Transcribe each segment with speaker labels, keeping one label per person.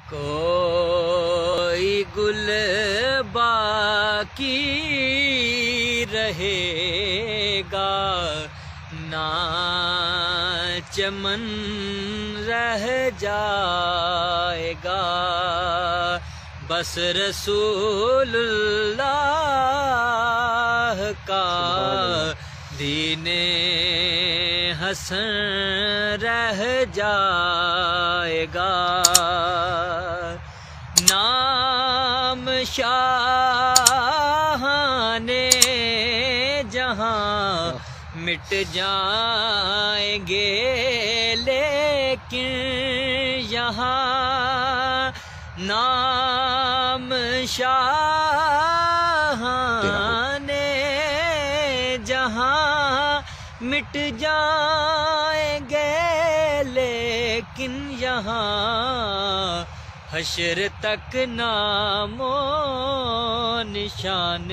Speaker 1: کوئی گل باقی رہے گا نہ چمن رہ جائے گا، بس رسول اللہ کا دین حسن رہ جائے گا۔ نام شاہان جہاں مٹ جائیں گے، لیکن یہاں نام شاہان جہاں مٹ جائیں گے، لیکن یہاں حشر تک نام و نشان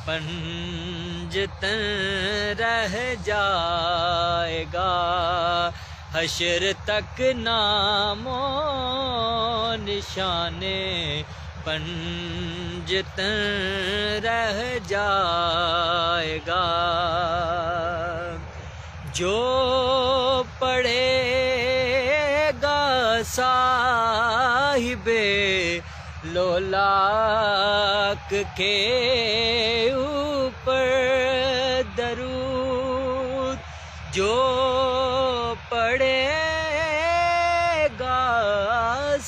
Speaker 1: پنجتن رہ جائے گا، حشر تک نام و نشان پنجتن رہ جائے گا۔ جو پڑھے گا صاحب لولاک کے اوپر درود، جو پڑھے گا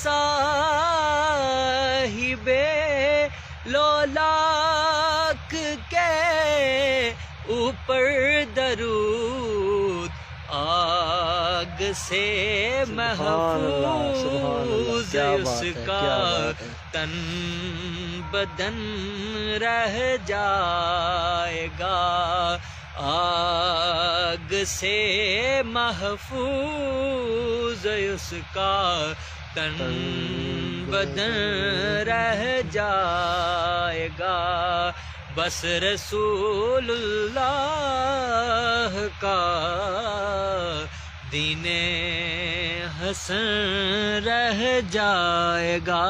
Speaker 1: صاحب لولاک کے اوپر درود، آگ سے محفوظ اس کا تن بدن رہ جائے گا، آگ سے محفوظ اس کا تن بدن رہ جائے گا، بس رسول اللہ کا دین حسن رہ جائے گا۔